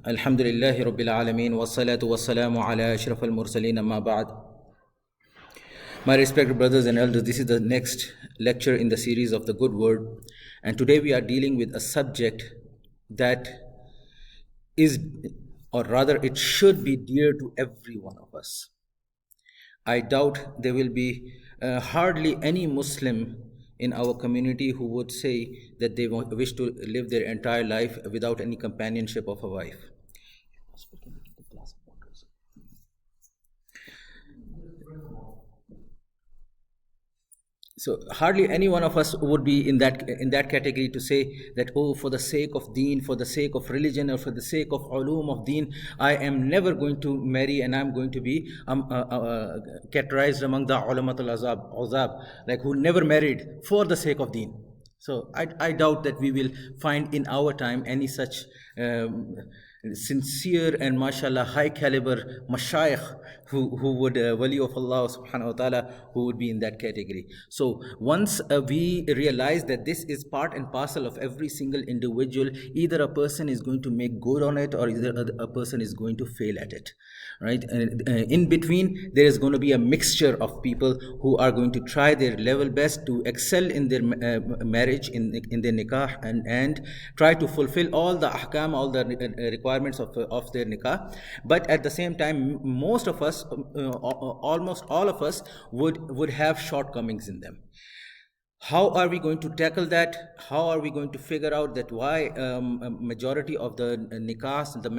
Alhamdulillahi Rabbil Alameen wassalatu wassalamu ala ashraf al-mursaleen amma ba'd. My respected brothers and elders, this is the next lecture in the series of the good word, and today we are dealing with a subject that is, or rather it should be dear to every one of us. I doubt there will be hardly any Muslim in our community who would say that they wish to live their entire life without any companionship of a wife. So hardly any one of us would be in that category to say that, oh, for the sake of deen, for the sake of religion, or for the sake of ulum of deen, I am never going to marry, and I'm going to be categorized among the ulamatul azab, like who never married for the sake of deen. So I doubt that we will find in our time any such sincere and mashallah high caliber mashayikh who would wali of Allah subhanahu wa ta'ala, who would be in that category. So once we realize that this is part and parcel of every single individual, either a person is going to make good on it, or either a person is going to fail at it, right? And in between there is going to be a mixture of people who are going to try their level best to excel in their marriage, in their nikah, and try to fulfill all the ahkam, all the requirements of their nikah. But at the same time, most of us, almost all of us would have shortcomings in them. How are we going to tackle that? How are we going to figure out that why majority of the nikahs, the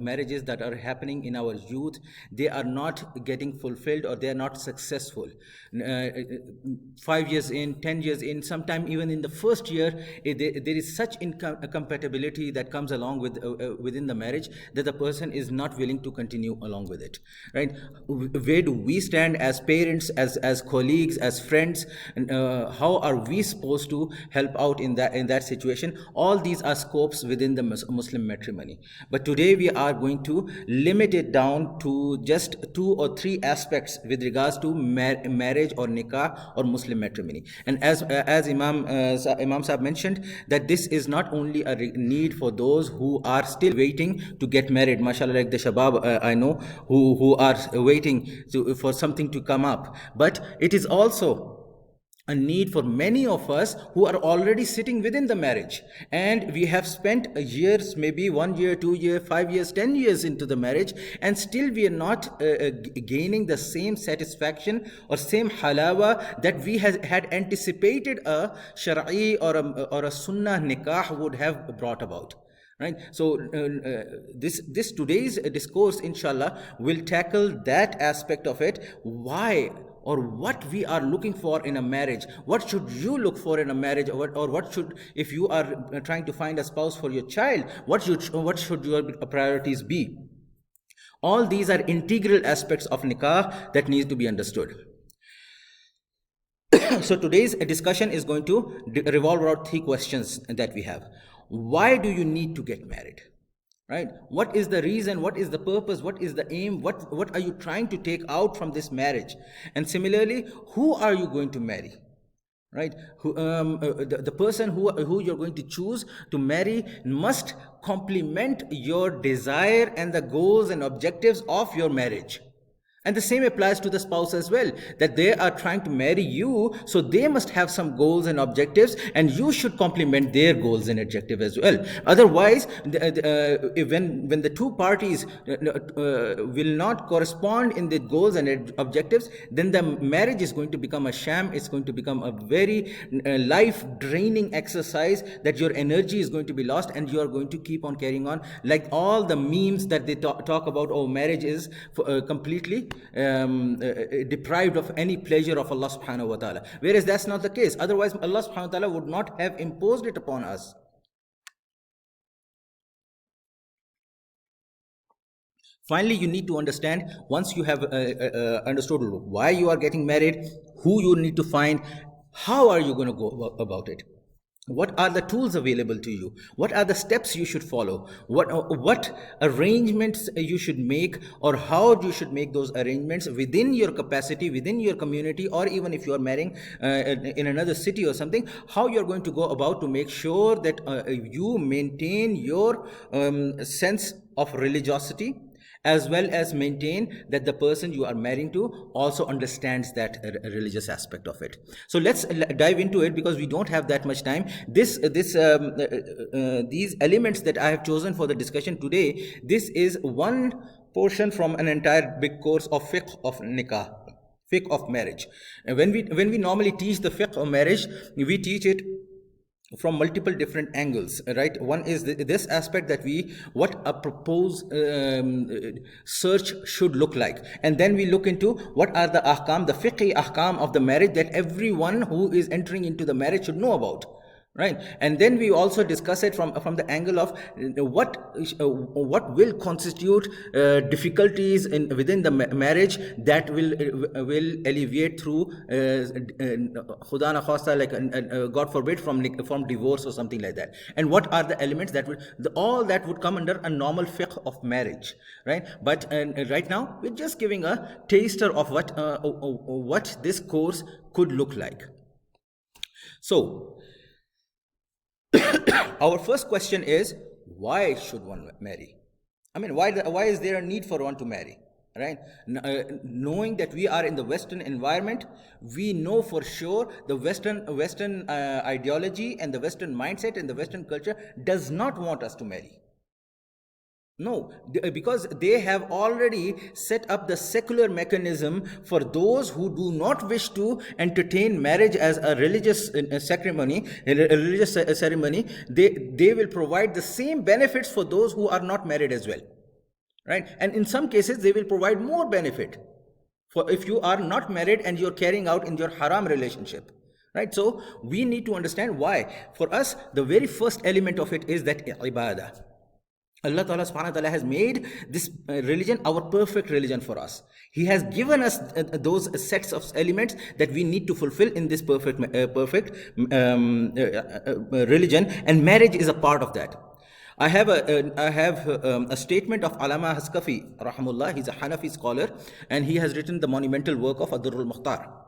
marriages that are happening in our youth, they are not getting fulfilled, or they are not successful? 5 years in, 10 years in, sometime even in the first year, there is such incompatibility that comes along with within the marriage that the person is not willing to continue along with it, right? Where do we stand as parents, as colleagues, as friends? How are we supposed to help out in that situation? All these are scopes within the Muslim matrimony. But today we are going to limit it down to just 2 or 3 aspects with regards to marriage or nikah or Muslim matrimony. And as Imam Sahib mentioned, that this is not only a need for those who are still waiting to get married, mashallah, like the shabab I know who are waiting for something to come up, but it is also a need for many of us who are already sitting within the marriage, and we have spent years, maybe 1 year, 2 years, 5 years, 10 years into the marriage, and still we are not gaining the same satisfaction or same halawa that we had anticipated a shar'i or a sunnah nikah would have brought about. Right? So this today's discourse, inshallah, will tackle that aspect of it. Why or what we are looking for in a marriage? What should you look for in a marriage? Or what should, if you are trying to find a spouse for your child, what should your priorities be? All these are integral aspects of nikah that needs to be understood. So today's discussion is going to revolve around 3 questions that we have. Why do you need to get married? Right? What is the reason? What is the purpose? What is the aim? What are you trying to take out from this marriage? And similarly, who are you going to marry? Right? The person who you're going to choose to marry must complement your desire and the goals and objectives of your marriage. And the same applies to the spouse as well, that they are trying to marry you, so they must have some goals and objectives, and you should complement their goals and objectives as well. Otherwise, when the 2 parties will not correspond in the goals and objectives, then the marriage is going to become a sham. It's going to become a very life-draining exercise, that your energy is going to be lost, and you are going to keep on carrying on, like all the memes that they talk about. Oh, marriage is completely deprived of any pleasure of Allah subhanahu wa ta'ala, whereas that's not the case. Otherwise Allah subhanahu wa ta'ala would not have imposed it upon us. Finally, you need to understand, once you have understood why you are getting married, who you need to find, how are you going to go about it? What are the tools available to you? What are the steps you should follow? What arrangements you should make, or how you should make those arrangements within your capacity, within your community, or even if you are marrying in another city or something, how you're going to go about to make sure that you maintain your sense of religiosity, as well as maintain that the person you are marrying to also understands that religious aspect of it. So let's dive into it, because we don't have that much time. These elements that I have chosen for the discussion today, this is one portion from an entire big course of fiqh of nikah, fiqh of marriage. And when we normally teach the fiqh of marriage, we teach it from multiple different angles, right? One is this aspect that what a proposed search should look like, and then we look into what are the ahkam, the fiqhi ahkam of the marriage that everyone who is entering into the marriage should know about, right? And then we also discuss it from the angle of what will constitute difficulties within the marriage that will alleviate through khuda na khasta, like God forbid, from divorce or something like that. And what are the elements that all that would come under a normal fiqh of marriage, right? But right now we're just giving a taster of what this course could look like. So our first question is, why should one marry? I mean, why is there a need for one to marry, right? Knowing that we are in the Western environment, we know for sure the Western ideology and the Western mindset and the Western culture does not want us to marry. No, because they have already set up the secular mechanism for those who do not wish to entertain marriage as a religious ceremony. They will provide the same benefits for those who are not married as well, right? And in some cases, they will provide more benefit for if you are not married and you're carrying out in your haram relationship, right? So we need to understand why. For us, the very first element of it is that ibadah. Allah Ta'ala subhanahu wa ta'ala has made this religion our perfect religion for us. He has given us those sets of elements that we need to fulfill in this perfect religion, and marriage is a part of that. I have a statement of Allama Haskafi rahimahullah. He's a Hanafi scholar, and he has written the monumental work of Ad-Durrul Mukhtar.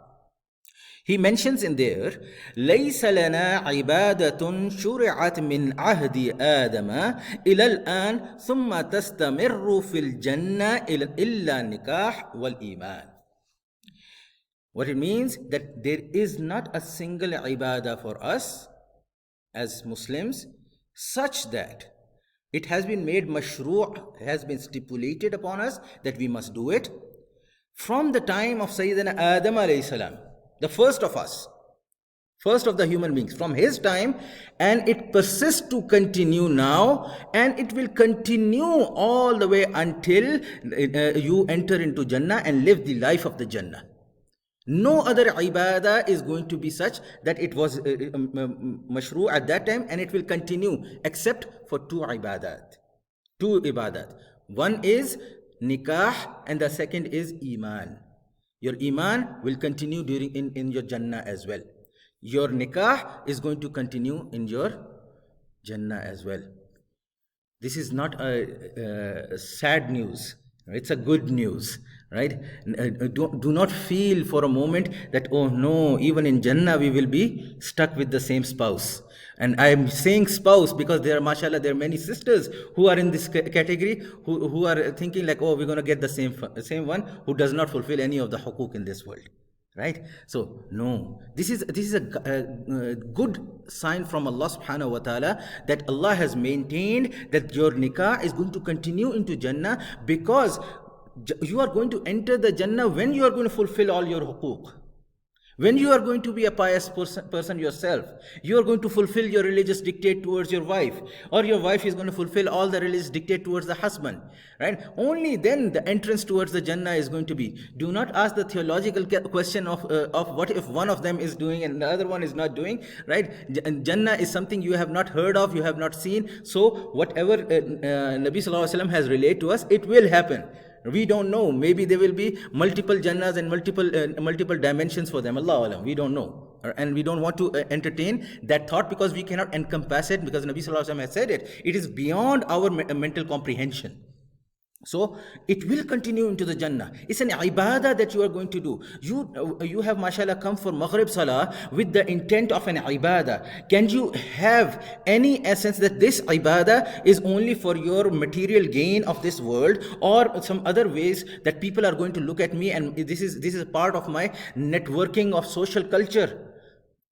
He mentions in there, لَيْسَ لَنَا عِبَادَةٌ شُرِعَتْ مِنْ عَهْدِ آدَمَ إِلَى الْآنِ ثُمَّ تَسْتَمِرُّ فِي الْجَنَّةِ إِلَّا النِّكَاحِ وَالْإِيمَانِ. What it means, that there is not a single ibadah for us as Muslims such that it has been made mashru', has been stipulated upon us that we must do it from the time of Sayyidina Adam alayhi salam, the first of us, first of the human beings, from his time, and it persists to continue now, and it will continue all the way until you enter into Jannah and live the life of the Jannah. No other ibadah is going to be such that it was mashru' at that time and it will continue, except for two ibadat. One is nikah and the second is iman. Your iman will continue in your Jannah as well. Your nikah is going to continue in your Jannah as well. This is not a sad news. It's a good news, right? Do not feel for a moment that, oh no, even in Jannah we will be stuck with the same spouse. And I am saying spouse because there are, mashallah, there are many sisters who are in this category who are thinking like, oh, we're going to get the same one who does not fulfill any of the hukuk in this world, right? So no, this is a good sign from Allah subhanahu wa ta'ala that Allah has maintained that your nikah is going to continue into Jannah, because you are going to enter the Jannah when you are going to fulfill all your hukuk. When you are going to be a pious person yourself, you are going to fulfill your religious dictate towards your wife, or your wife is going to fulfill all the religious dictate towards the husband, right? Only then the entrance towards the Jannah is going to be. Do not ask the theological question of what if one of them is doing and the other one is not doing, right? Jannah is something you have not heard of, you have not seen. So whatever Nabi Sallallahu Alaihi Wasallam has relayed to us, it will happen. We don't know. Maybe there will be multiple Jannahs and multiple dimensions for them. Allahu Alam. We don't know. And we don't want to entertain that thought because we cannot encompass it, because Nabi Sallallahu Alaihi Wasallam has said it. It is beyond our mental comprehension. So it will continue into the Jannah. It's an ibadah that you are going to do. You have, mashallah, come for Maghrib Salah with the intent of an ibadah. Can you have any essence that this ibadah is only for your material gain of this world, or some other ways that people are going to look at me and this is a part of my networking of social culture?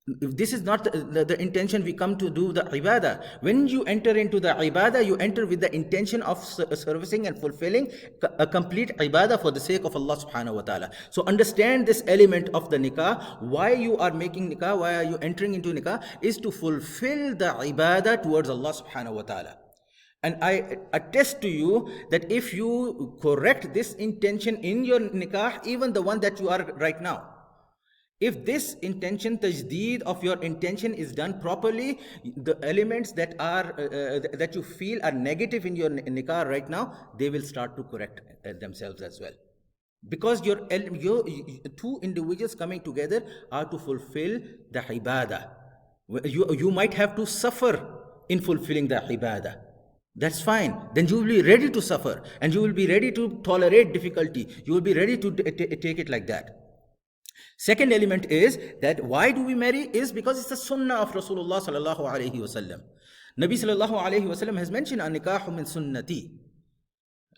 This is not the intention we come to do the ibadah. When you enter into the ibadah, you enter with the intention of servicing and fulfilling a complete ibadah for the sake of Allah subhanahu wa ta'ala. So understand this element of the nikah. Why you are making nikah, why are you entering into nikah, is to fulfill the ibadah towards Allah subhanahu wa ta'ala. And I attest to you that if you correct this intention in your nikah, even the one that you are right now, if this intention, tajdeed of your intention is done properly, the elements that are that you feel are negative in your nikah right now, they will start to correct themselves as well. Because your two individuals coming together are to fulfill the ibadah. You might have to suffer in fulfilling the ibadah. That's fine. Then you will be ready to suffer, and you will be ready to tolerate difficulty. You will be ready to take it like that. Second element is that why do we marry is because it's the sunnah of Rasulullah sallallahu alaihi wasallam. Nabi sallallahu alaihi wasallam has mentioned an-nikahu min sunnati,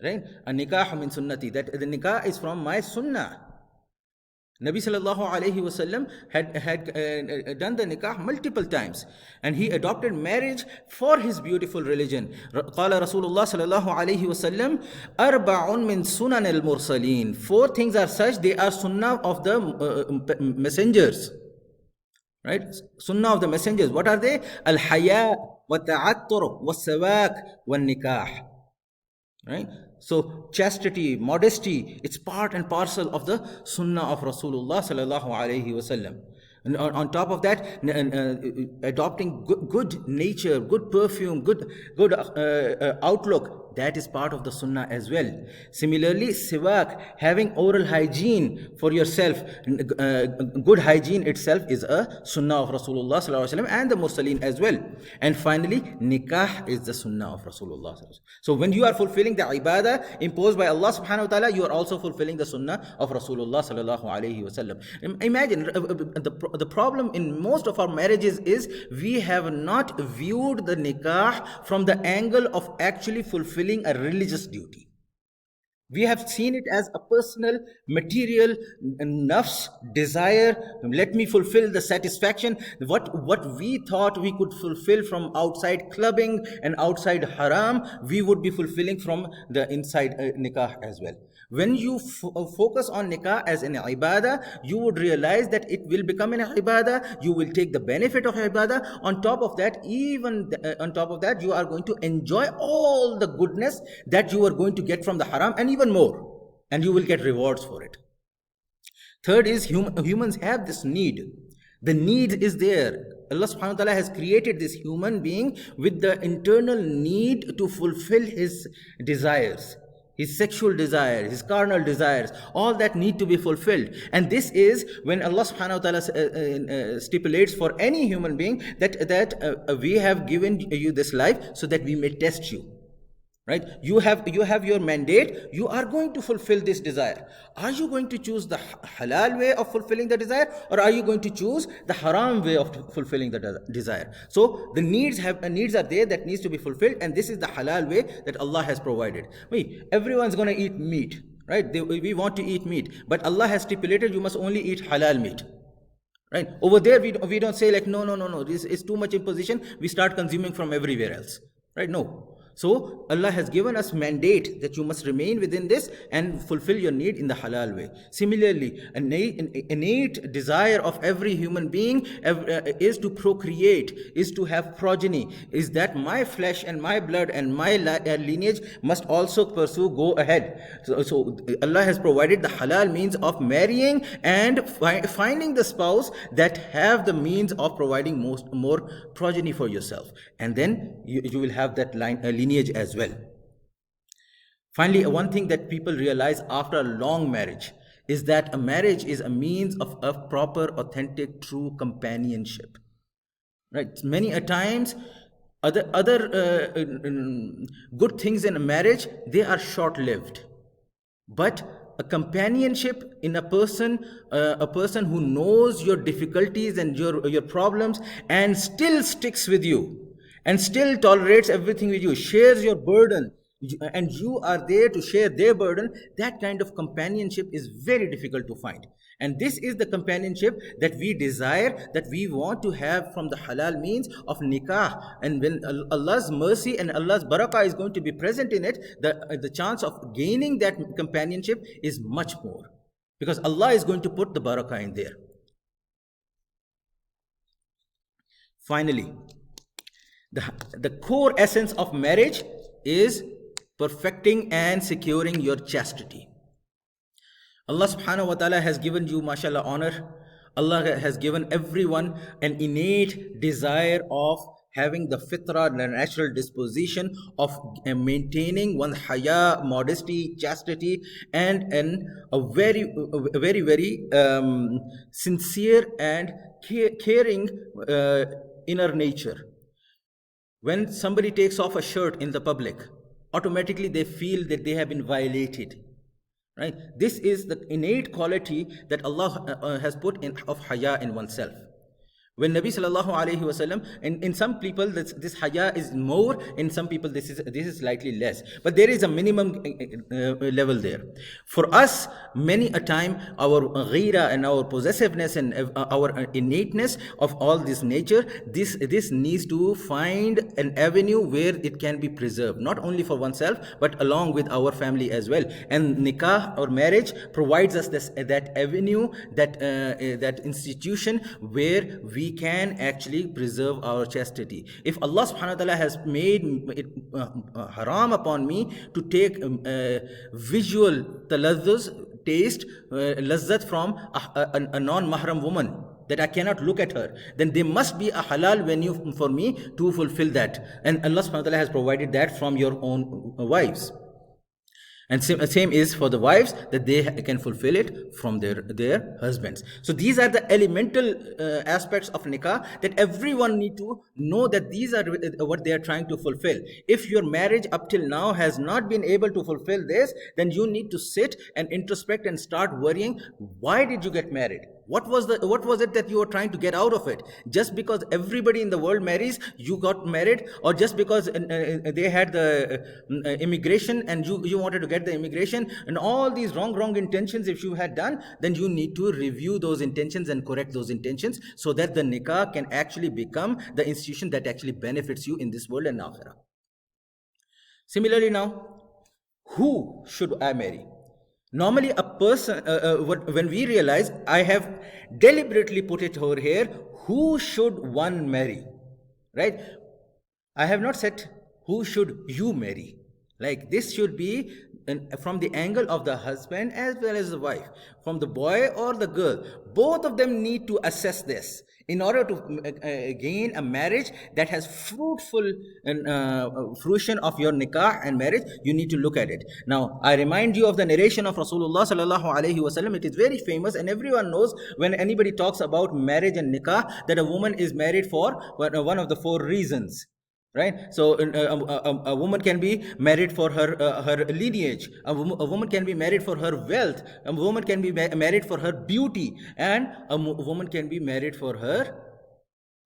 right? An-nikahu min sunnati, that the nikah is from my sunnah. Nabi sallallahu alayhi wasallam had done the nikah multiple times, and he adopted marriage for his beautiful religion. Qala Rasulullah sallallahu alayhi wasallam, arba'un min sunan al-mursaleen. Four things are such, they are sunnah of the messengers. Right? Sunnah of the messengers. What are they? Al-haya, wa ta'attur, wa sawak, wa nikah. Right? So chastity, modesty, it's part and parcel of the sunnah of Rasulullah sallallahu alaihi wasallam. And on top of that, adopting good nature, good perfume, good outlook, that is part of the sunnah as well. Similarly, siwak, having oral hygiene for yourself, good hygiene itself is a sunnah of Rasulullah sallallahu alaihi wasallam and the mursaleen as well. And finally, nikah is the sunnah of Rasulullah sallallahu alaihi wasallam. So when you are fulfilling the ibadah imposed by Allah subhanahu wa ta'ala, you are also fulfilling the sunnah of Rasulullah sallallahu alaihi wasallam. Imagine the problem in most of our marriages is we have not viewed the nikah from the angle of actually fulfilling a religious duty. We have seen it as a personal, material, nafs, desire. Let me fulfill the satisfaction. What we thought we could fulfill from outside clubbing and outside haram, we would be fulfilling from the inside nikah as well. When you focus on nikah as an ibadah, you would realize that it will become an ibadah. You will take the benefit of ibadah. On top of that, you are going to enjoy all the goodness that you are going to get from the haram and even more. And you will get rewards for it. Third is humans have this need. The need is there. Allah subhanahu wa ta'ala has created this human being with the internal need to fulfill his desires. His sexual desire, his carnal desires, all that need to be fulfilled. And this is when Allah subhanahu wa ta'ala stipulates for any human being that we have given you this life so that we may test you. Right? You have your mandate. You are going to fulfill this desire. Are you going to choose the halal way of fulfilling the desire, or are you going to choose the haram way of fulfilling the desire? So the needs are there that needs to be fulfilled, and this is the halal way that Allah has provided. Everyone's going to eat meat, right? We want to eat meat, but Allah has stipulated you must only eat halal meat. Right? Over there we don't say like no, this is too much imposition. We start consuming from everywhere else. Right? No. So Allah has given us mandate that you must remain within this and fulfill your need in the halal way. Similarly, an innate desire of every human being is to procreate, is to have progeny, is that my flesh and my blood and my lineage must also go ahead. So Allah has provided the halal means of marrying and finding the spouse that have the means of providing more progeny for yourself. And then you will have that lineage as well. Finally, one thing that people realize after a long marriage is that a marriage is a means of a proper, authentic, true companionship. Right? Many a times, other good things in a marriage, they are short-lived. But a companionship in a person who knows your difficulties and your problems and still sticks with you and still tolerates everything with you, shares your burden, and you are there to share their burden, that kind of companionship is very difficult to find. And this is the companionship that we desire, that we want to have from the halal means of nikah. And when Allah's mercy and Allah's barakah is going to be present in it, the chance of gaining that companionship is much more, because Allah is going to put the barakah in there. Finally, the core essence of marriage is perfecting and securing your chastity. Allah subhanahu wa ta'ala has given you, mashallah, honor. Allah has given everyone an innate desire of having the fitrah, the natural disposition of maintaining one haya, modesty, chastity, and a very, very sincere and caring inner nature. When somebody takes off a shirt in the public, automatically they feel that they have been violated. Right? This is the innate quality that Allah has put in of haya in oneself. When Nabi sallallahu alaihi wasallam, in some people this haya is more, in some people this is slightly less, but there is a minimum level there. For us, many a time our ghira and our possessiveness and our innateness of all this nature, this needs to find an avenue where it can be preserved, not only for oneself but along with our family as well. And nikah or marriage provides us that avenue, that institution where we can actually preserve our chastity. If Allah subhanahu wa ta'ala has made it haram upon me to take visual talazzuz, taste, lazzat from a non-mahram woman, that I cannot look at her, then there must be a halal venue for me to fulfill that. And Allah subhanahu wa ta'ala has provided that from your own wives. And same is for the wives, that they can fulfill it from their husbands. So these are the elemental aspects of nikah that everyone need to know, that these are what they are trying to fulfill. If your marriage up till now has not been able to fulfill this, then you need to sit and introspect and start worrying, why did you get married? What was it that you were trying to get out of it? Just because everybody in the world marries, you got married? Or just because they had the immigration and you wanted to get the immigration? And all these wrong intentions, if you had done, then you need to review those intentions and correct those intentions, so that the nikah can actually become the institution that actually benefits you in this world and akhirah. Similarly now, who should I marry? Normally a person, when we realize, I have deliberately put it over here, who should one marry? Right? I have not said, who should you marry? Like, this should be from the angle of the husband as well as the wife. From the boy or the girl. Both of them need to assess this. In order to gain a marriage that has fruitful fruition of your nikah and marriage, you need to look at it. Now, I remind you of the narration of Rasulullah sallallahu alaihi wasallam. It is very famous, and everyone knows when anybody talks about marriage and nikah, that a woman is married for one of the four reasons. Right? So a woman can be married for her lineage. A woman can be married for her wealth. A woman can be married for her beauty. And a woman can be married for her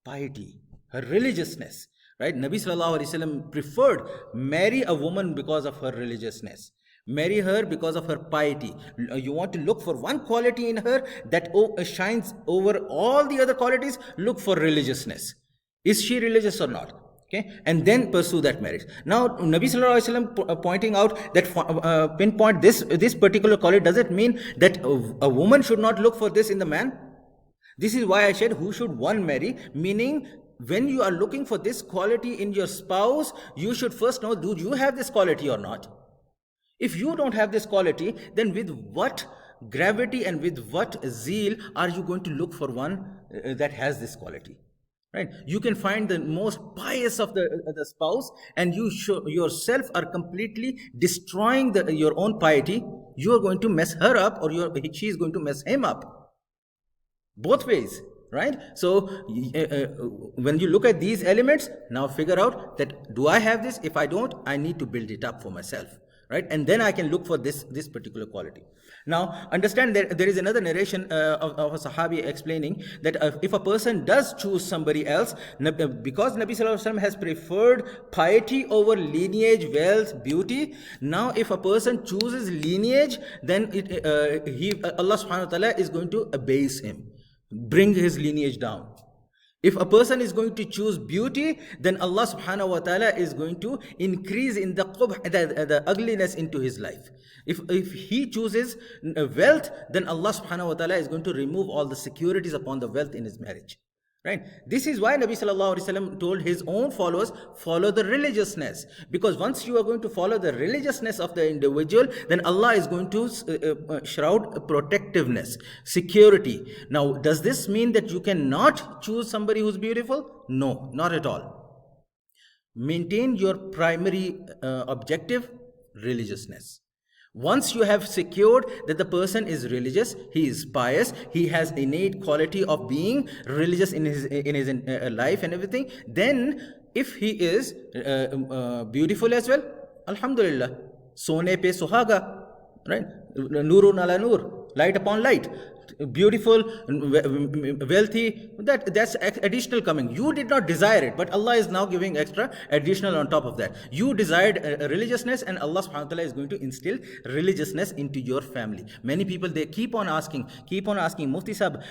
piety, her religiousness. Right? Nabi sallallahu alaihi wasallam preferred marry a woman because of her religiousness. Marry her because of her piety. You want to look for one quality in her that shines over all the other qualities. Look for religiousness. Is she religious or not? Okay, and then pursue that marriage. Now, Nabi sallallahu alaihi wasallam pointing out that pinpoint this particular quality, does it mean that a woman should not look for this in the man? This is why I said, who should one marry? Meaning, when you are looking for this quality in your spouse, you should first know, do you have this quality or not? If you don't have this quality, then with what gravity and with what zeal are you going to look for one that has this quality? Right? You can find the most pious of the spouse, and you yourself are completely destroying your own piety. you are going to mess her up, or she is going to mess him up. Both ways, right? So when you look at these elements, now figure out that, do I have this? If I don't, I need to build it up for myself, right? And then I can look for this particular quality. Now understand that there is another narration of a Sahabi explaining that if a person does choose somebody else, because Nabi Sallallahu Alaihi Wasallam has preferred piety over lineage, wealth, beauty, now if a person chooses lineage, then Allah Subhanahu wa Ta'ala is going to abase him, bring his lineage down. If a person is going to choose beauty, then Allah Subhanahu wa Ta'ala is going to increase in the qubh, the ugliness into his life. If he chooses wealth, then Allah Subhanahu wa Ta'ala is going to remove all the securities upon the wealth in his marriage. Right? This is why Nabi Sallallahu Alaihi Wasallam told his own followers, follow the religiousness. Because once you are going to follow the religiousness of the individual, then Allah is going to shroud protectiveness, security. Now, does this mean that you cannot choose somebody who's beautiful? No, not at all. Maintain your primary objective, religiousness. Once you have secured that the person is religious, he is pious, he has innate quality of being religious in his life and everything, then if he is beautiful as well, alhamdulillah, sone pe suhaga, right? Nurun ala nur, light upon light. Beautiful, wealthy, that's additional coming. You did not desire it, but Allah is now giving extra additional on top of that. You desired religiousness, and Allah subhanahu wa ta'ala is going to instill religiousness into your family. Many people, they keep on asking, Mufti Sahib,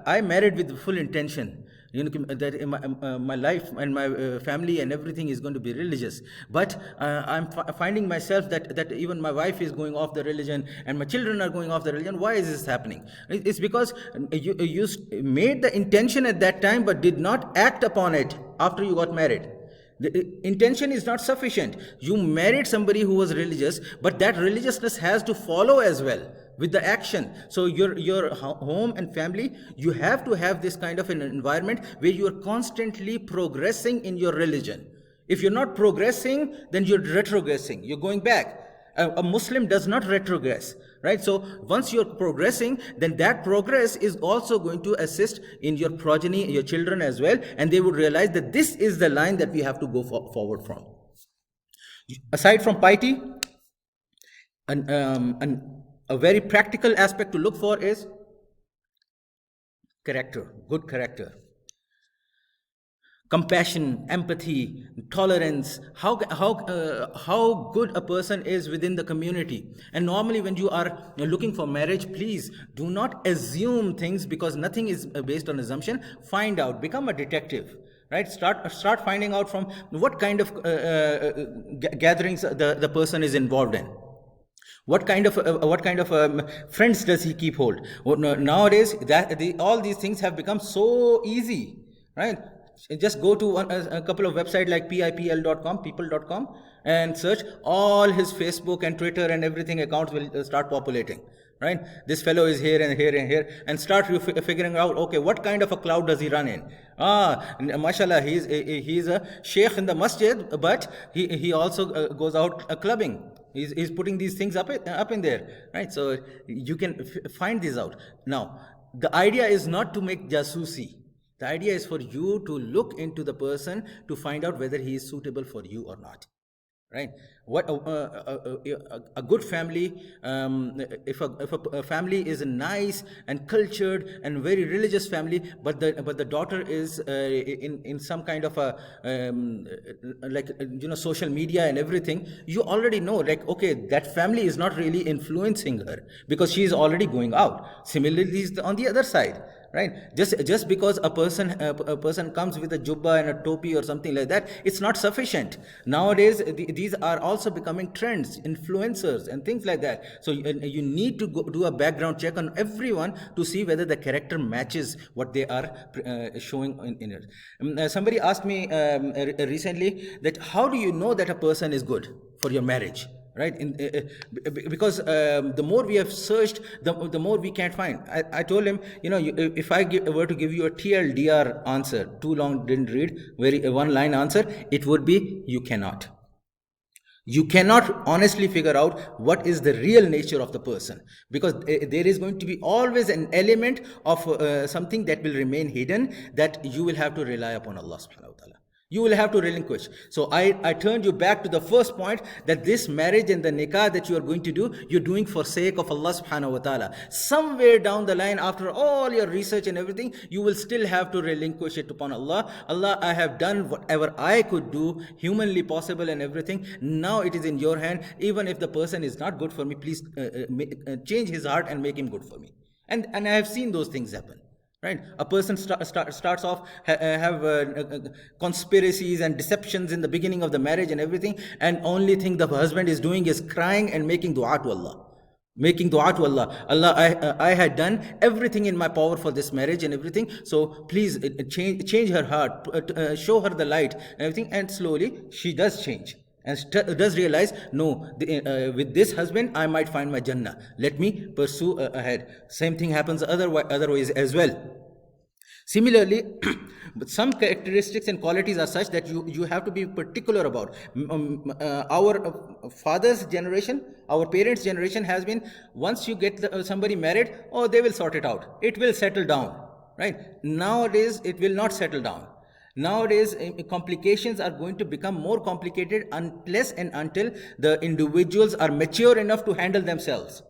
I married with full intention, that my life and my family and everything is going to be religious, but I'm finding myself that even my wife is going off the religion and my children are going off the religion. Why is this happening? It's because you made the intention at that time but did not act upon it after you got married. The intention is not sufficient. You married somebody who was religious, but that religiousness has to follow as well with the action. So your home and family, you have to have this kind of an environment where you are constantly progressing in your religion. If you're not progressing, then you're retrogressing, you're going back. A Muslim does not retrogress, right? So once you're progressing, then that progress is also going to assist in your progeny, your children as well, and they would realize that this is the line that we have to go forward from. Aside from piety, a very practical aspect to look for is character, good character. Compassion, empathy, tolerance, how good a person is within the community. And normally when you are looking for marriage, please do not assume things, because nothing is based on assumption. Find out, become a detective, right? Start finding out from what kind of gatherings the person is involved in. What kind of friends does he keep hold? Nowadays, all these things have become so easy, right? Just go to a couple of websites like pipl.com, people.com, and search. All his Facebook and Twitter and everything accounts will start populating, right? This fellow is here and here and here, and start figuring out, okay, what kind of a cloud does he run in? Mashallah, he's a sheikh in the masjid, but he also goes out clubbing. He's putting these things up in there, right? So you can find these out. Now, the idea is not to make jasusi. The idea is for you to look into the person to find out whether he is suitable for you or not, right? What a good family, if a family is a nice and cultured and very religious family, but the daughter is in some kind of a social media and everything, you already know, like, okay, that family is not really influencing her because she is already going out. Similarly, on the other side, right? Just because a person comes with a jubba and a topi or something like that, it's not sufficient. Nowadays, these are also becoming trends, influencers and things like that. So you need to do a background check on everyone to see whether the character matches what they are showing in it. Somebody asked me recently that how do you know that a person is good for your marriage? Right? Because the more we have searched, the more we can't find. I told him, if I were to give you a TLDR answer, too long didn't read, one line answer, it would be, you cannot. You cannot honestly figure out what is the real nature of the person, because there is going to be always an element of something that will remain hidden, that you will have to rely upon Allah subhanahu wa ta'ala. You will have to relinquish. So I turned you back to the first point, that this marriage and the nikah that you are going to do, you're doing for sake of Allah subhanahu wa ta'ala. Somewhere down the line, after all your research and everything, you will still have to relinquish it upon Allah. Allah, I have done whatever I could do, humanly possible and everything. Now it is in your hand. Even if the person is not good for me, please change his heart and make him good for me. And I have seen those things happen. Right? A person starts off have conspiracies and deceptions in the beginning of the marriage and everything, and only thing the husband is doing is crying and making dua to Allah. Making dua to Allah. Allah, I had done everything in my power for this marriage and everything. So please change her heart, show her the light and everything. And slowly she does change. And does realize, no, with this husband I might find my Jannah. Let me pursue ahead. Same thing happens other ways as well. Similarly, some characteristics and qualities are such that you have to be particular about. Our father's generation, our parents' generation has been, once you get somebody married, oh, they will sort it out. It will settle down. Right? Nowadays, it will not settle down. Nowadays, complications are going to become more complicated unless and until the individuals are mature enough to handle themselves.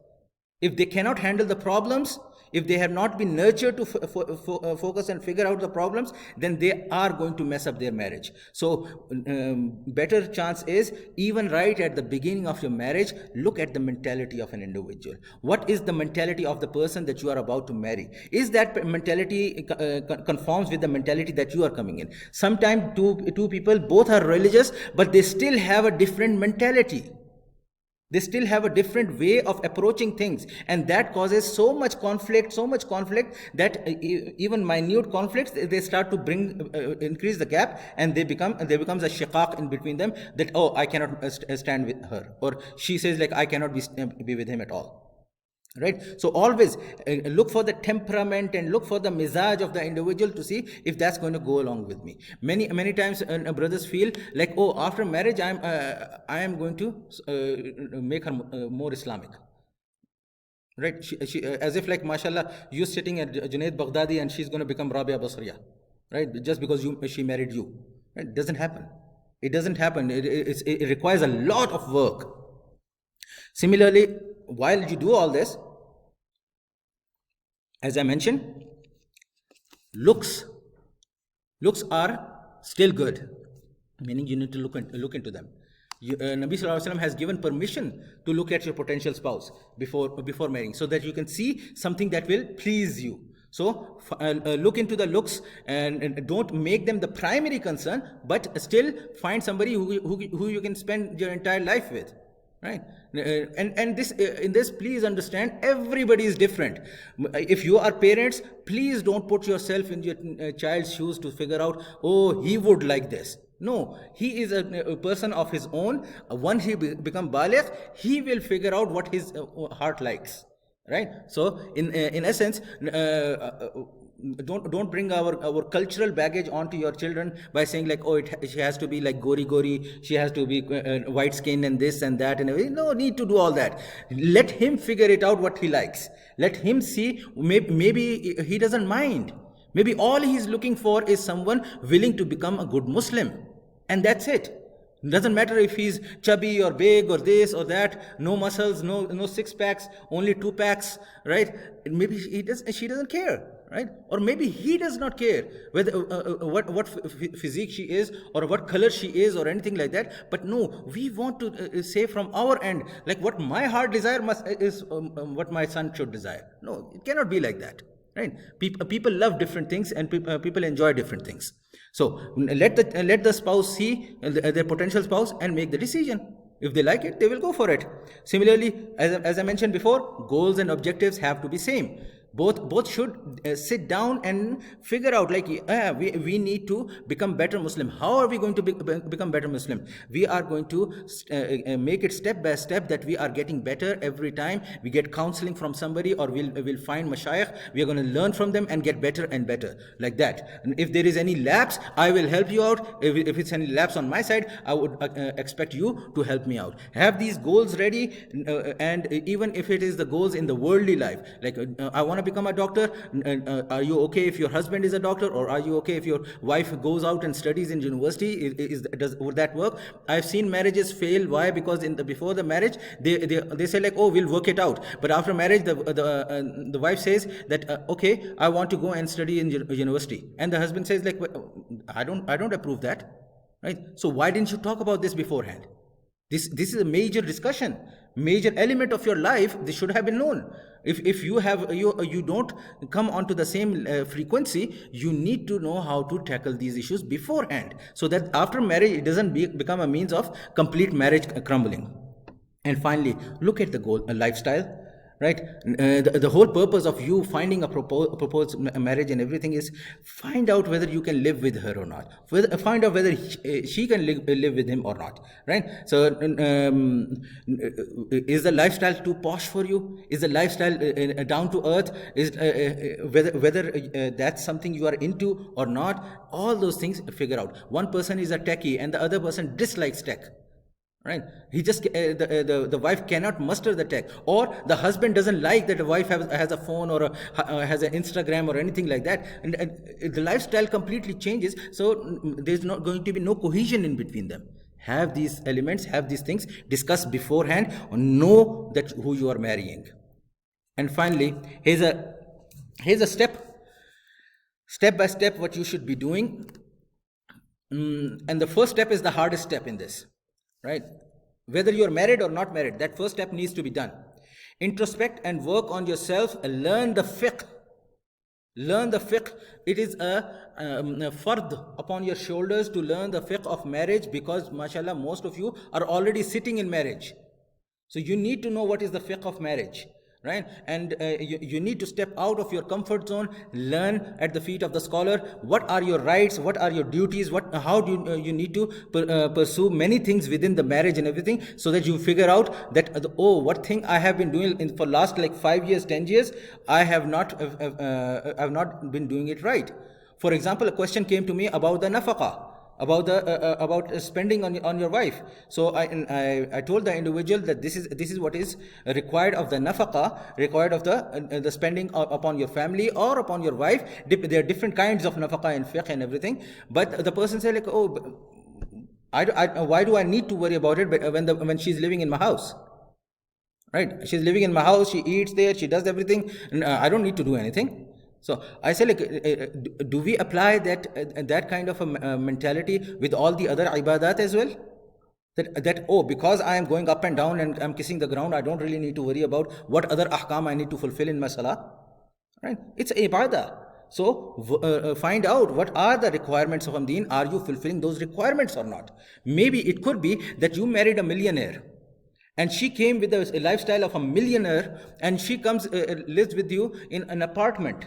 If they cannot handle the problems, if they have not been nurtured to focus and figure out the problems, then they are going to mess up their marriage. So better chance is, even right at the beginning of your marriage, look at the mentality of an individual. What is the mentality of the person that you are about to marry? Is that mentality conforms with the mentality that you are coming in? Sometimes two people, both are religious, but they still have a different mentality. They still have a different way of approaching things, and that causes so much conflict that even minute conflicts, they start to increase the gap, and there becomes a shiqaq in between them, that, oh, I cannot stand with her, or she says like, I cannot be with him at all. Right? So always look for the temperament and look for the mizaj of the individual to see if that's going to go along with me. Many times brothers feel like, oh, after marriage I am going to make her more Islamic. Right? She as if like, mashallah, you sitting at Junaid Baghdadi and she's going to become Rabia Basriya. Right? Just because she married you. Right? It doesn't happen. It doesn't happen. It requires a lot of work. Similarly, while you do all this, as I mentioned, looks are still good, meaning you need to look into them. Nabi Sallallahu Alaihi Wasallam has given permission to look at your potential spouse before marrying, so that you can see something that will please you. So look into the looks and don't make them the primary concern, but still find somebody who you can spend your entire life with. Right? And this in this, please understand, everybody is different. If you are parents, please don't put yourself in your child's shoes to figure out, oh, he would like this. No, he is a person of his own. Once he become baligh, he will figure out what his heart likes. Right? So in essence, don't bring our cultural baggage onto your children by saying like, oh, she has to be like gori, she has to be white skin and this and that and everything. No need to do all that. Let him figure it out what he likes. Let him see. Maybe he doesn't mind. Maybe all he's looking for is someone willing to become a good Muslim, and that's it. Doesn't matter if he's chubby or big or this or that, no muscles, no six packs, only 2 packs, right? Maybe she doesn't care. Right? Or maybe he does not care whether what physique she is, or what color she is, or anything like that. But no, we want to say from our end, like, what my heart desire is what my son should desire. No, it cannot be like that. Right? People love different things, and people enjoy different things. So let the spouse see their potential spouse and make the decision. If they like it, they will go for it. Similarly, as I mentioned before, goals and objectives have to be same. Both should sit down and figure out, like, we need to become better Muslim. How are we going to become better Muslim? We are going to make it step by step, that we are getting better every time we get counseling from somebody, or we'll find mashayikh. We are going to learn from them and get better and better, like that. And if there is any lapse, I will help you out. If it's any lapse on my side, I would expect you to help me out. Have these goals ready, and even if it is the goals in the worldly life, like, I want to become a doctor. Are you okay if your husband is a doctor, or are you okay if your wife goes out and studies in university? Would that work? I've seen marriages fail. Why? Because before the marriage, they say, like, oh, we'll work it out. But after marriage, the wife says that, okay, I want to go and study in university, and the husband says, like, I don't approve that, right? So why didn't you talk about this beforehand? This is a major discussion, major element of your life. This should have been known. If you don't come onto the same frequency, you need to know how to tackle these issues beforehand, so that after marriage it doesn't become a means of complete marriage crumbling. And finally, look at the goal, lifestyle. Right, the whole purpose of you finding a proposed marriage and everything is find out whether you can live with her or not. Find out whether she can live with him or not. Right. So, is the lifestyle too posh for you? Is the lifestyle down to earth? Is whether that's something you are into or not? All those things figure out. One person is a techie and the other person dislikes tech. Right? He just the wife cannot muster the tech, or the husband doesn't like that the wife has a phone or has an Instagram or anything like that, and the lifestyle completely changes. So there's not going to be no cohesion in between them. Have these elements, have these things discussed beforehand, or know that who you are marrying. And finally, here's a step by step what you should be doing. And the first step is the hardest step in this. Right? Whether you're married or not married, that first step needs to be done. Introspect and work on yourself. Learn the fiqh. Learn the fiqh. It is a fard upon your shoulders to learn the fiqh of marriage, because, mashallah, most of you are already sitting in marriage. So you need to know what is the fiqh of marriage. Right? And you need to step out of your comfort zone, learn at the feet of the scholar. What are your rights? What are your duties? How do you need to pursue many things within the marriage and everything, so that you figure out that, what thing I have been doing for last like 5 years, 10 years, I have not been doing it right. For example, a question came to me about the nafaqah, about spending on your wife. So I told the individual that this is what is required of the nafaqah, required of the spending upon your family or upon your wife. There are different kinds of nafaqah in fiqh and everything. But the person said, like, why do I need to worry about it when she's living in my house? Right? She's living in my house. She eats there. She does everything. And I don't need to do anything. So I say, like, do we apply that kind of a mentality with all the other ibadat as well? That because I am going up and down and I'm kissing the ground, I don't really need to worry about what other ahkam I need to fulfill in my salah. Right? It's ibadah. So find out what are the requirements of deen. Are you fulfilling those requirements or not? Maybe it could be that you married a millionaire, and she came with a lifestyle of a millionaire, and she comes lives with you in an apartment.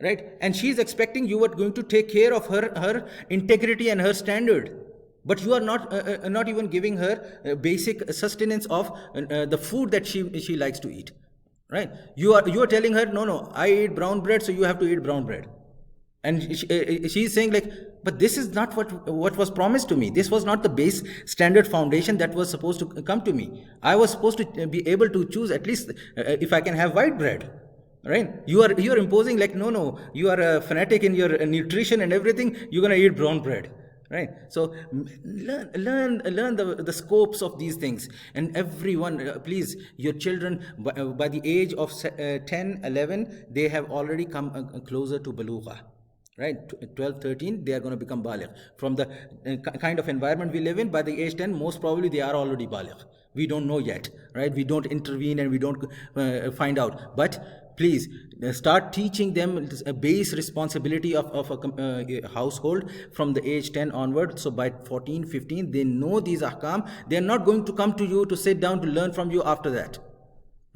Right? And she's expecting you are going to take care of her integrity and her standard. But you are not even giving her basic sustenance of the food that she likes to eat. Right? You are telling her, no, I eat brown bread, so you have to eat brown bread. And she's saying, like, but this is not what was promised to me. This was not the base standard foundation that was supposed to come to me. I was supposed to be able to choose at least if I can have white bread. Right? You are imposing, like, no, you are a fanatic in your nutrition and everything. You're gonna eat brown bread. Right? So learn the scopes of these things. And everyone, please, your children by the age of 10, 11, they have already come closer to balugha. Right? 12, 13, they are going to become baligh. From the kind of environment we live in, by the age 10, most probably they are already baligh. We don't know yet. Right? We don't intervene and we don't find out. But please start teaching them a base responsibility of a household from the age 10 onward. So by 14, 15, they know these ahkam. They are not going to come to you to sit down to learn from you after that.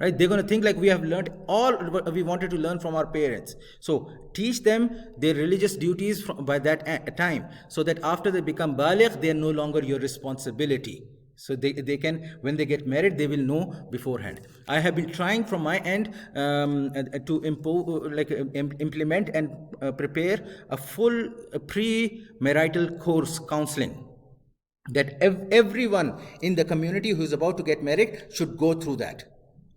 Right? They're going to think like we have learned all what we wanted to learn from our parents. So teach them their religious duties by that time, so that after they become baligh, they are no longer your responsibility. So they can, when they get married, they will know beforehand. I have been trying from my end to implement and prepare a full pre-marital course counseling, that everyone in the community who is about to get married should go through that.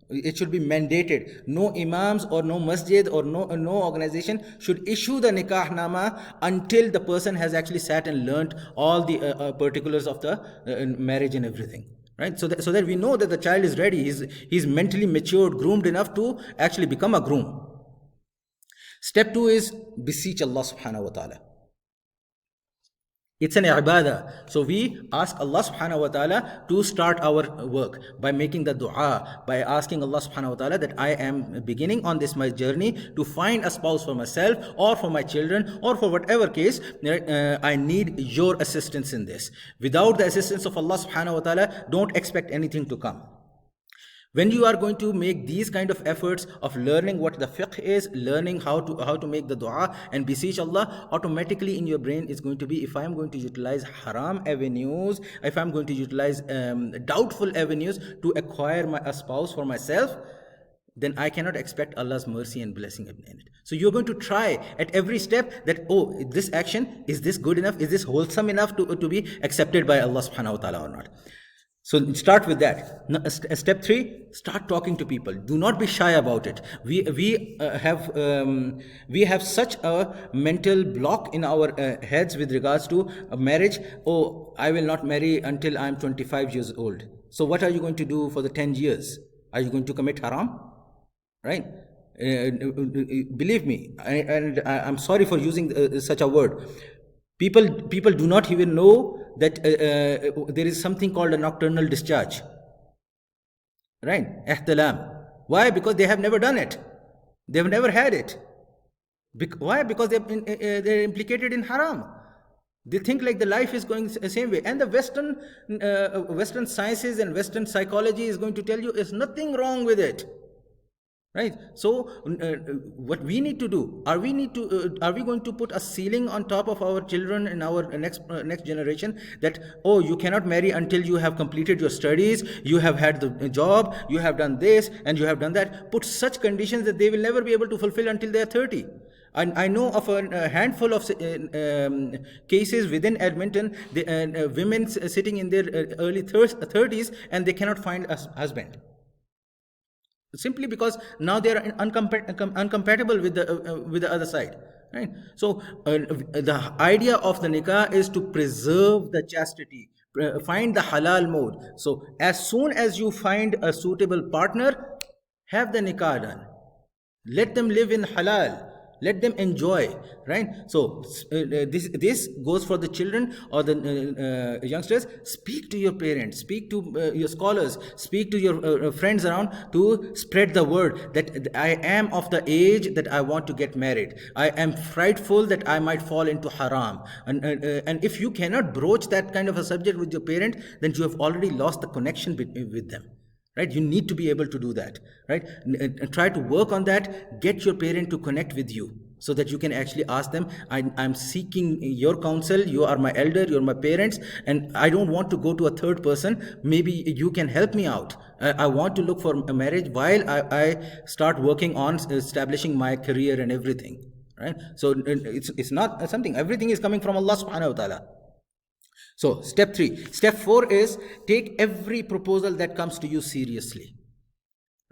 It should be mandated. No imams or no masjid or no organization should issue the nikah nama until the person has actually sat and learnt all the particulars of the marriage and everything. Right? So that we know that the child is ready. He's mentally matured, groomed enough to actually become a groom. Step 2 is beseech Allah subhanahu wa ta'ala. It's an ibadah. So we ask Allah subhanahu wa ta'ala to start our work by making the dua, by asking Allah subhanahu wa ta'ala that I am beginning on this my journey to find a spouse for myself or for my children or for whatever case. I need your assistance in this. Without the assistance of Allah subhanahu wa ta'ala, don't expect anything to come. When you are going to make these kind of efforts of learning what the fiqh is, learning how to make the dua and beseech Allah, automatically in your brain is going to be, if I am going to utilize haram avenues, if I am going to utilize doubtful avenues to acquire a spouse for myself, then I cannot expect Allah's mercy and blessing in it. So you're going to try at every step that, oh, this action, is this good enough? Is this wholesome enough to be accepted by Allah subhanahu wa ta'ala or not? So start with that. Step 3, start talking to people. Do not be shy about it. We have such a mental block in our heads with regards to marriage. Oh, I will not marry until I am 25 years old. So what are you going to do for the 10 years? Are you going to commit haram? Right? Believe me, and I'm sorry for using such a word. People do not even know that there is something called a nocturnal discharge. Right? Ihtilam. Why? Because they have never done it. They have never had it. Why? Because they're implicated in haram. They think like the life is going the same way. And the Western sciences and Western psychology is going to tell you there's nothing wrong with it. Right? So what we need to do, are we going to put a ceiling on top of our children in our next generation that, oh, you cannot marry until you have completed your studies, you have had the job, you have done this and you have done that? Put such conditions that they will never be able to fulfill until they are 30. And I know of a handful of cases within Edmonton, women sitting in their early 30s and they cannot find a husband. Simply because now they are uncompatible with the other side, right? So the idea of the nikah is to preserve the chastity, find the halal mode. So as soon as you find a suitable partner, have the nikah done. Let them live in halal. Let them enjoy, right? So this goes for the children or the youngsters. Speak to your parents, speak to your scholars, speak to your friends around to spread the word that I am of the age that I want to get married. I am frightful that I might fall into haram. And if you cannot broach that kind of a subject with your parent, then you have already lost the connection with them. Right? You need to be able to do that, right? Try to work on that. Get your parent to connect with you so that you can actually ask them, I'm seeking your counsel. You are my elder, you're my parents, and I don't want to go to a third person. Maybe you can help me out. I want to look for a marriage while I start working on establishing my career and everything, right? So it's not something, everything is coming from Allah subhanahu wa ta'ala. So step 3. Step 4 is take every proposal that comes to you seriously.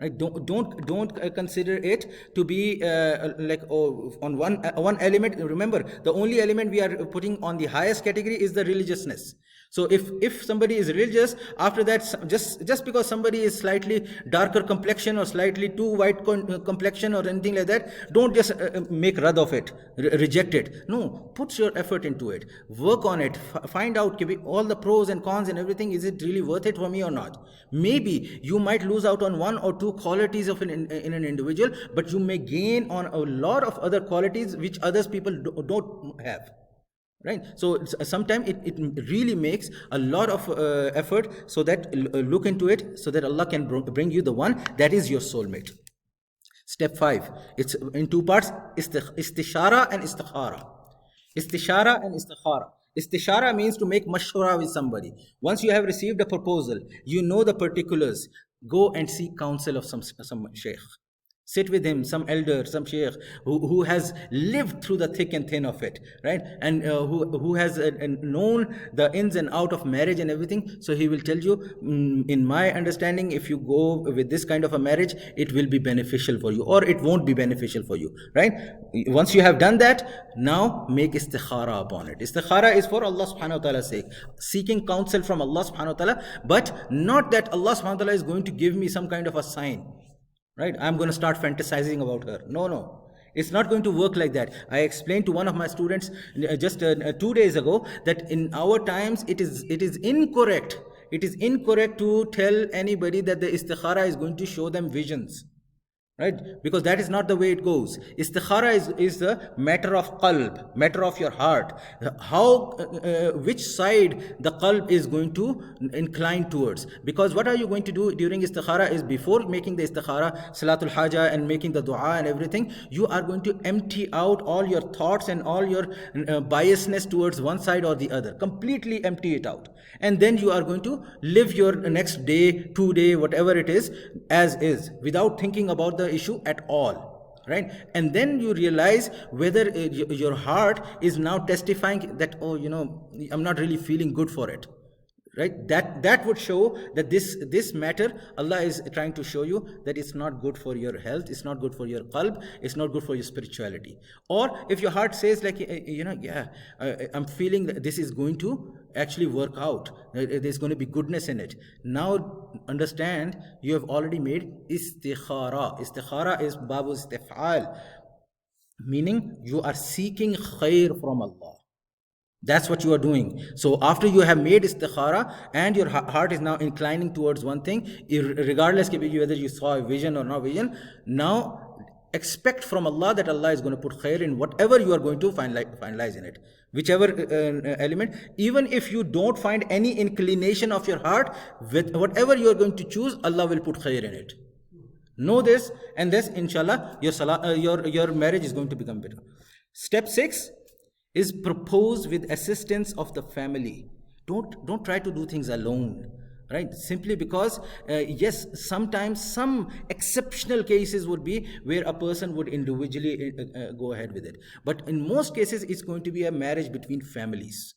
Right? Don't consider it to be on one element. Remember, the only element we are putting on the highest category is the religiousness. So if somebody is religious, after that, just because somebody is slightly darker complexion or slightly too white complexion or anything like that, don't just make rad of it, reject it. No, put your effort into it, work on it, find out all the pros and cons and everything. Is it really worth it for me or not? Maybe you might lose out on 1 or 2 qualities of in an individual, but you may gain on a lot of other qualities which others people don't have. right? So sometimes it really makes a lot of effort, so that look into it, so that Allah can bring you the one that is your soulmate. Step 5, it's in two parts: istishara and istikhara. Istishara and istikhara. Istishara means to make mashwara with somebody. Once you have received a proposal, you know the particulars, go and seek counsel of some sheikh. Sit with him, some elder, some sheikh who has lived through the thick and thin of it, right? And who has known the ins and out of marriage and everything. So he will tell you, in my understanding, if you go with this kind of a marriage, it will be beneficial for you, or it won't be beneficial for you, right? Once you have done that, now make istikhara upon it. Istikhara is for Allah subhanahu wa ta'ala's sake, seeking counsel from Allah subhanahu wa ta'ala, but not that Allah subhanahu wa ta'ala is going to give me some kind of a sign, right? I'm going to start fantasizing about her. No. It's not going to work like that. I explained to one of my students just 2 days ago that in our times it is incorrect. It is incorrect to tell anybody that the istikhara is going to show them visions, right? Because that is not the way it goes. Istikhara is the matter of qalb, matter of your heart. How, which side the qalb is going to incline towards. Because what are you going to do during istikhara is, before making the istikhara, salatul haja and making the dua and everything, you are going to empty out all your thoughts and all your biasness towards one side or the other. Completely empty it out. And then you are going to live your next day, 2 day, whatever it is, as is, without thinking about the issue at all, right? And then you realize whether your heart is now testifying that, oh, I'm not really feeling good for it, right? That would show that this matter, Allah is trying to show you that it's not good for your health, it's not good for your qalb, it's not good for your spirituality. Or if your heart says like, I'm feeling that this is going to actually work out, there's going to be goodness in it. Now understand, you have already made istikhara. Istikhara is babu istif'al, meaning you are seeking khair from Allah. That's what you are doing. So after you have made istikhara and your heart is now inclining towards one thing, regardless whether you saw a vision or not vision, now expect from Allah that Allah is going to put khair in whatever you are going to finalize in it. Whichever element, even if you don't find any inclination of your heart, with whatever you are going to choose, Allah will put khair in it. Know this, and this, inshallah, your marriage is going to become better. Step 6 is propose with assistance of the family. Don't try to do things alone, right? Simply because yes, sometimes some exceptional cases would be where a person would individually go ahead with it, but in most cases it's going to be a marriage between families,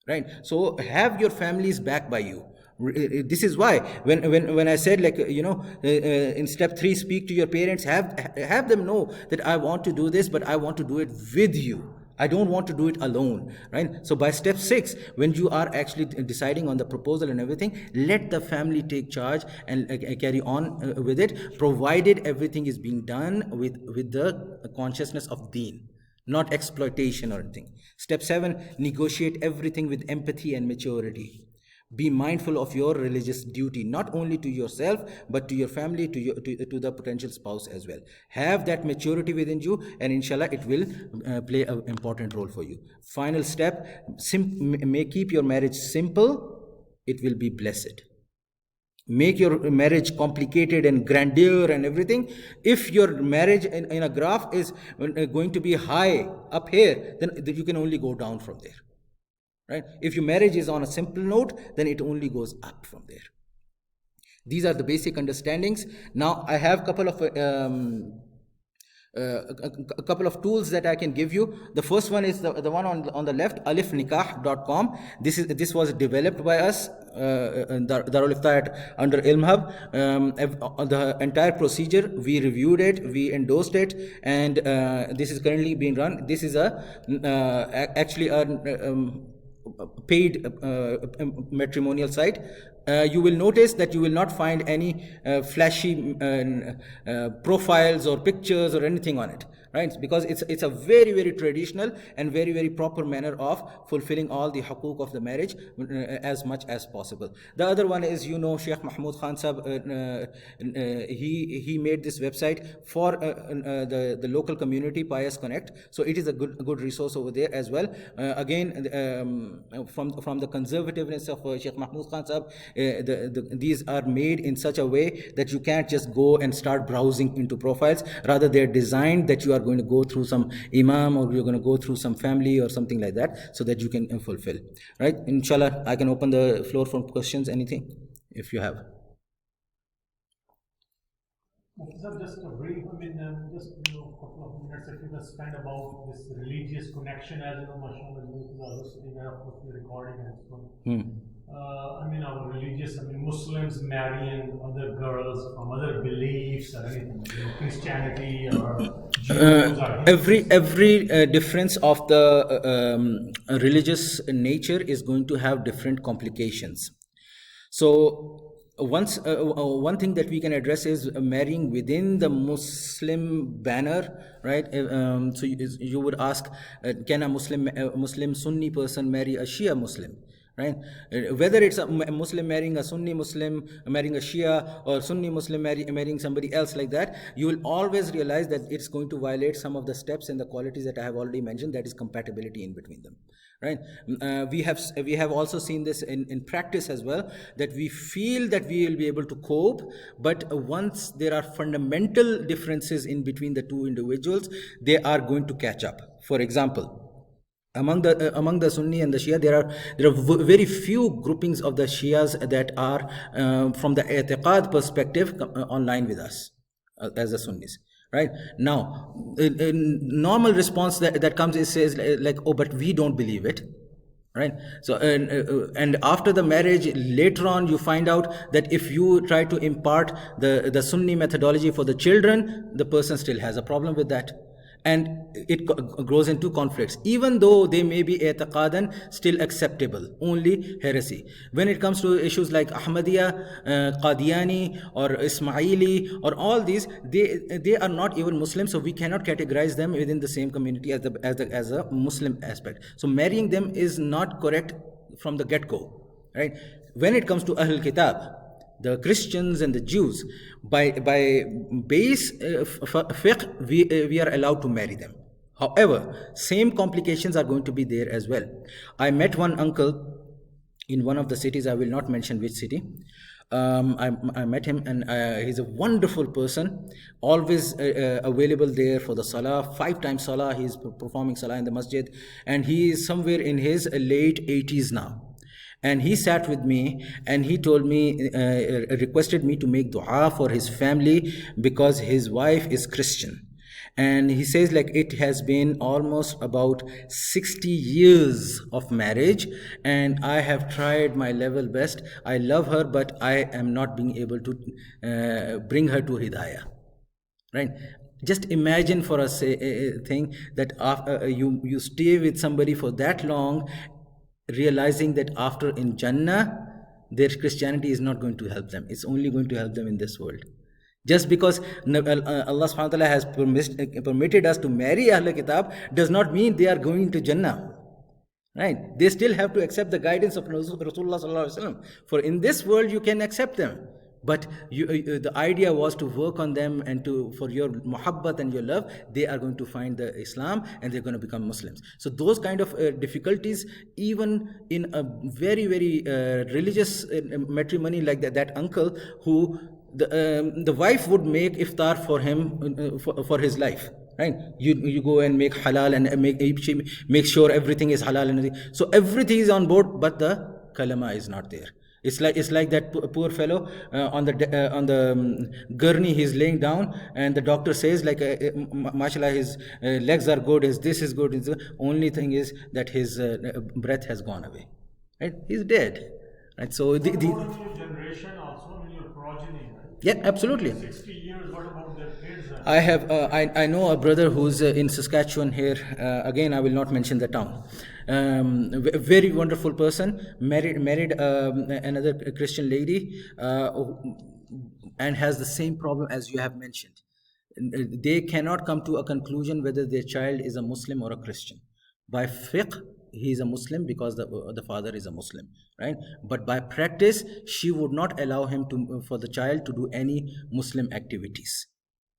right? So have your families back by you. This is why when I said, like, in step 3, speak to your parents, have them know that I want to do this, but I want to do it with you. I don't want to do it alone, right? So by step 6, when you are actually deciding on the proposal and everything, let the family take charge and carry on with it, provided everything is being done with the consciousness of deen, not exploitation or anything. Step 7, negotiate everything with empathy and maturity. Be mindful of your religious duty, not only to yourself, but to your family, to the potential spouse as well. Have that maturity within you, and inshallah, it will play an important role for you. Final step, may keep your marriage simple, it will be blessed. Make your marriage complicated and grandeur and everything. If your marriage in a graph is going to be high up here, then you can only go down from there. Right? If your marriage is on a simple note, then it only goes up from there. These are the basic understandings. Now I have a couple of tools that I can give you. The first one is the one on the left, alifnikah.com. This was developed by us, Darul Ifta under Ilm-Hub. The entire procedure, we reviewed it, we endorsed it, and this is currently being run. This is actually a paid matrimonial site. you will notice that you will not find any flashy profiles or pictures or anything on it, right? Because it's a very, very traditional and very, very proper manner of fulfilling all the hukuk of the marriage as much as possible. The other one is, Sheikh Mahmoud Khan Sahab, he made this website for the local community, Pious Connect. So it is a good resource over there as well. Again, from the conservativeness of Sheikh Mahmoud Khan Sahab, these are made in such a way that you can't just go and start browsing into profiles. Rather, they're designed that you are going to go through some imam, or you're going to go through some family or something like that, so that you can fulfill. Right? Inshallah, I can open the floor for questions, anything, if you have. Just a brief, just a couple of minutes, if you can spend about this religious connection, as mashallah, are sitting there, of course, we're recording and so on. Our religious, Muslims marrying other girls from other beliefs or anything, Christianity or Jews or every difference of the religious nature is going to have different complications. So one thing that we can address is marrying within the Muslim banner, right? So you would ask, can a Muslim Sunni person marry a Shia Muslim? Right? Whether it's a Muslim marrying a Sunni Muslim, marrying a Shia, or Sunni Muslim marrying somebody else like that, you will always realize that it's going to violate some of the steps and the qualities that I have already mentioned, that is compatibility in between them. Right? We have also seen this in practice as well, that we feel that we will be able to cope, but once there are fundamental differences in between the two individuals, they are going to catch up. For example, among the Sunni and the Shia, there are very few groupings of the Shias that are from the i'tiqad perspective online with us as the Sunnis. Right? Now, normal response that comes is says like, oh, but we don't believe it. Right? So and after the marriage, later on, you find out that if you try to impart the Sunni methodology for the children, the person still has a problem with that. And it grows into conflicts, even though they may be i'tiqadan still acceptable, only heresy. When it comes to issues like Ahmadiyya, Qadiani, or Ismaili, or all these, they are not even Muslims, so we cannot categorize them within the same community as a Muslim aspect. So marrying them is not correct from the get-go. Right? When it comes to Ahl Kitab, the Christians and the Jews, by base fiqh, we are allowed to marry them. However, same complications are going to be there as well. I met one uncle in one of the cities, I will not mention which city. I met him, and he's a wonderful person, always available there for the salah, 5 times salah. He's performing salah in the masjid, and he is somewhere in his late 80s now. And he sat with me and he told me, requested me to make dua for his family because his wife is Christian. And he says, like, it has been almost about 60 years of marriage, and I have tried my level best. I love her, but I am not being able to bring her to Hidayah. Right? Just imagine for us a thing that after, you stay with somebody for that long, realizing that after in Jannah, their Christianity is not going to help them. It's only going to help them in this world. Just because Allah subhanahu wa ta'ala has permitted us to marry Ahl Kitab does not mean they are going to Jannah. Right? They still have to accept the guidance of Rasulullah sallallahu alaihi wasallam. For in this world you can accept them. But the idea was to work on them, and for your muhabbat and your love, they are going to find the Islam and they're going to become Muslims. So those kind of difficulties, even in a very, very religious matrimony like that uncle, who the wife would make iftar for him for his life. Right? You go and make halal and make sure everything is halal and everything. So everything is on board, but the kalama is not there. It's like that poor fellow on the gurney. He's laying down, and the doctor says, like, mashallah, his legs are good, his this is good. The only thing is that his breath has gone away. Right? He's dead. Right? So the generation also, in your progeny, right? Yeah, absolutely. 60 years, what about their kids? I know a brother who's in Saskatchewan here. Again, I will not mention the town. Very wonderful person. Married another Christian lady, and has the same problem as you have mentioned. They cannot come to a conclusion whether their child is a Muslim or a Christian. By fiqh, he is a Muslim because the father is a Muslim, right? But by practice, she would not allow him to for the child to do any Muslim activities.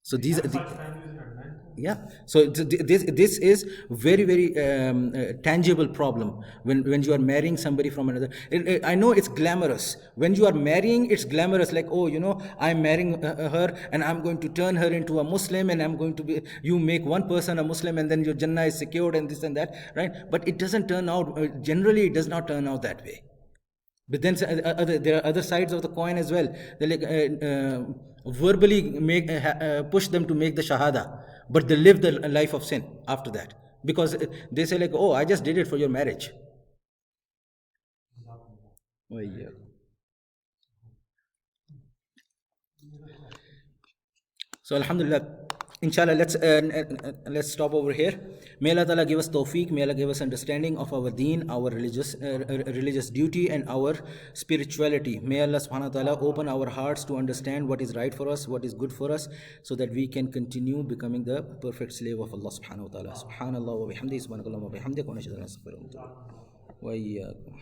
So these are Such families in Atlanta? yeah, so this is very very tangible problem when you are marrying somebody from another. I know it's glamorous when you are marrying. It's glamorous, like, oh, you know, I'm marrying her and I'm going to turn her into a Muslim, and I'm going to be, you make one person a Muslim and then your Jannah is secured and this and that, right? But it doesn't turn out, generally it does not turn out that way. But then there are other sides of the coin as well. They like verbally push them to make the shahada, but they live the life of sin after that, because they say like, oh, I just did it for your marriage. Oh, yeah. So Alhamdulillah, inshallah, let's stop over here. May Allah Ta'ala give us tawfiq, may Allah give us understanding of our deen, our religious duty, and our spirituality. May Allah Subhanahu wa Ta'ala open our hearts to understand what is right for us, what is good for us, so that we can continue becoming the perfect slave of Allah Subhanahu wa Ta'ala. Subhanallah wa bihamdihi, subhanakallah wa bihamdihi, wa nashhadu an la ilaha illa anta, wa iyyakum.